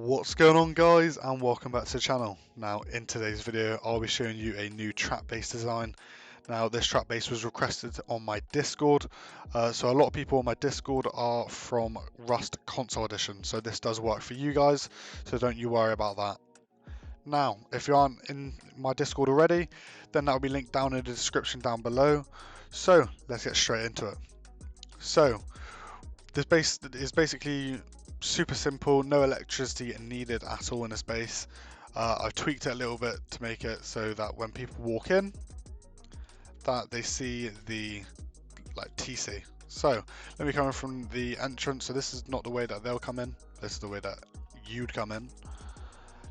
What's going on, guys, and welcome back to the channel. Now in today's video I'll be showing you a new trap base design. Now this trap base was requested on my Discord, so a lot of people on my Discord are from Rust Console Edition, so this does work for you guys, so don't you worry about that. Now if you aren't in my Discord already, then that will be linked down in the description down below. So let's get straight into it. So this base is basically super simple, no electricity needed at all in this base. I've tweaked it a little bit to make it so that when people walk in, that they see the TC. So let me come in from the entrance. So this is not the way that they'll come in, this is the way that you'd come in.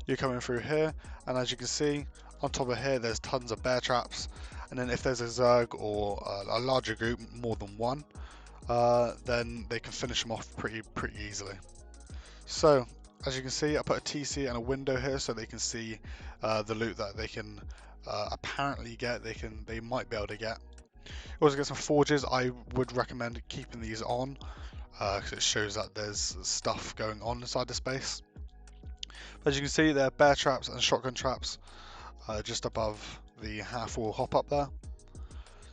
You're coming through here, and as you can see on top of here there's tons of bear traps, and then if there's a Zerg or a larger group, more than one, then they can finish them off pretty easily. So as you can see, I put a TC and a window here so they can see the loot that they can apparently get. They might be able to get. You also get some forges. I would recommend keeping these on because it shows that there's stuff going on inside the space. As you can see, there are bear traps and shotgun traps just above the half wall hop up there.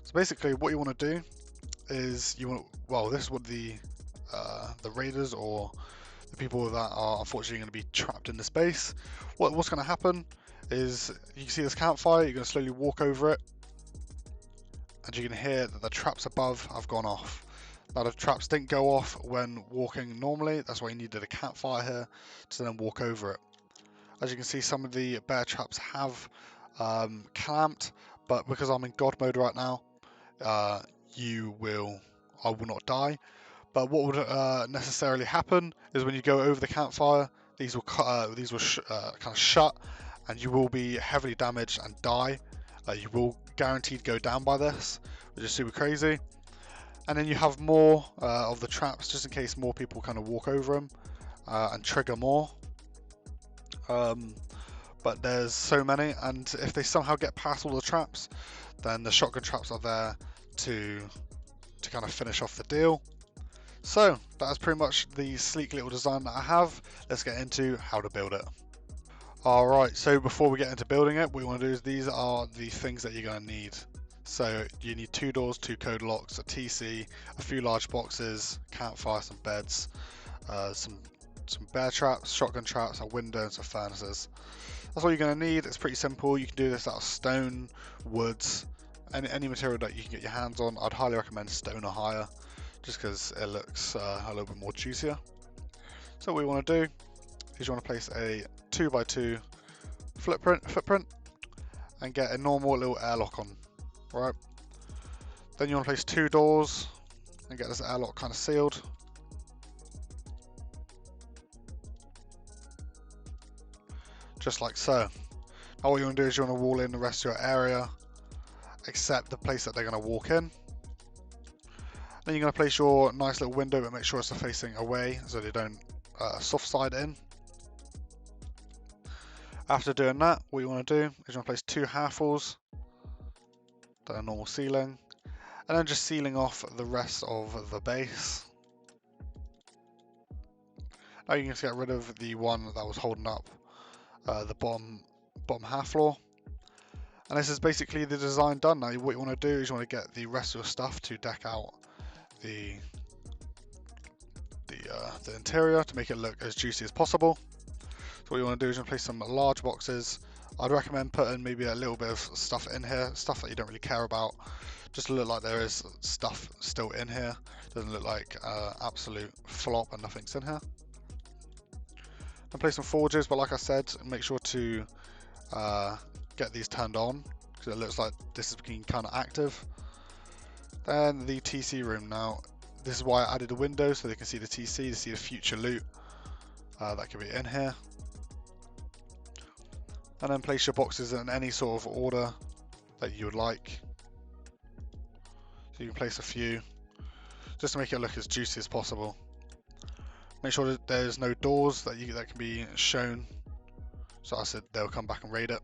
So basically, what you want to do is this is what the raiders or the people that are unfortunately going to be trapped in the space. What's going to happen is you can see this campfire, you're going to slowly walk over it, and you can hear that the traps above have gone off. Now the traps didn't go off when walking normally, that's why you needed a campfire here to then walk over it. As you can see, some of the bear traps have clamped, but because I'm in God mode right now, I will not die. But what would necessarily happen is when you go over the campfire, these will kind of shut, and you will be heavily damaged and die. You will guaranteed go down by this, which is super crazy. And then you have more of the traps, just in case more people kind of walk over them and trigger more. But there's so many, and if they somehow get past all the traps, then the shotgun traps are there to kind of finish off the deal. So that's pretty much the sleek little design that I have. Let's get into how to build it. Alright, so before we get into building it, what we want to do is these are the things that you're going to need. So you need 2 doors, 2 code locks, a TC, a few large boxes, campfire, some beds, some bear traps, shotgun traps, a window, and some furnaces. That's all you're going to need. It's pretty simple. You can do this out of stone, woods, any material that you can get your hands on. I'd highly recommend stone or higher, just because it looks a little bit more juicier. So what we want to do is you want to place a 2x2 footprint and get a normal little airlock on, right? Then you want to place 2 doors and get this airlock kind of sealed. Just like so. Now what you want to do is you want to wall in the rest of your area except the place that they're going to walk in. Then you're going to place your nice little window, but make sure it's facing away so they don't soft side in. After doing that, what you want to do is you want to place 2 half walls, then a normal ceiling, and then just sealing off the rest of the base. Now you can just get rid of the one that was holding up the bottom half floor. And this is basically the design done. Now what you want to do is you want to get the rest of your stuff to deck out the interior to make it look as juicy as possible. So what you want to do is you want to place some large boxes. I'd recommend putting maybe a little bit of stuff in here, stuff that you don't really care about, just to look like there is stuff still in here. Doesn't look like absolute flop and nothing's in here. And place some forges, but like I said, make sure to get these turned on because it looks like this is being kind of active. Then the TC room. Now this is why I added a window so they can see the TC, to see the future loot that could be in here. And then place your boxes in any sort of order that you would like. So you can place a few just to make it look as juicy as possible. Make sure that there's no doors that can be shown, so I said they'll come back and raid it.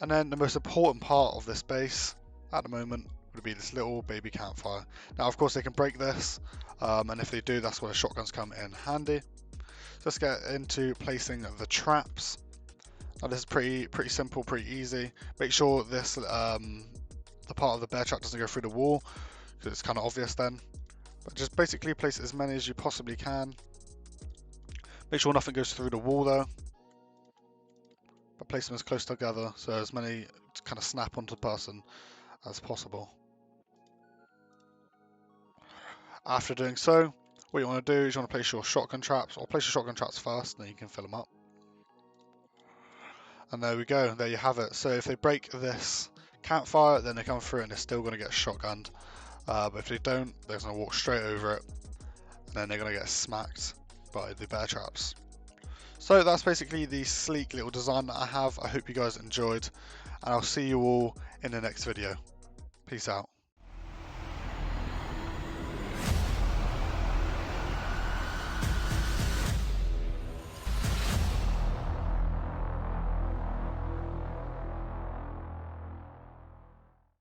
And then the most important part of this base at the moment would be this little baby campfire. Now of course they can break this, and if they do, that's where the shotguns come in handy. Let's get into placing the traps. Now this is pretty simple, pretty easy. Make sure this the part of the bear trap doesn't go through the wall, because it's kind of obvious then. But just basically place as many as you possibly can. Make sure nothing goes through the wall though. But place them as close together so as many kind of snap onto the person as possible. After doing so, what you want to do is you want to place your shotgun traps, or place your shotgun traps first, and then you can fill them up. And there we go, there you have it. So if they break this campfire, then they come through and they're still going to get shotgunned. But if they don't, they're going to walk straight over it, and then they're going to get smacked by the bear traps. So that's basically the sleek little design that I have. I hope you guys enjoyed, and I'll see you all in the next video. Peace out.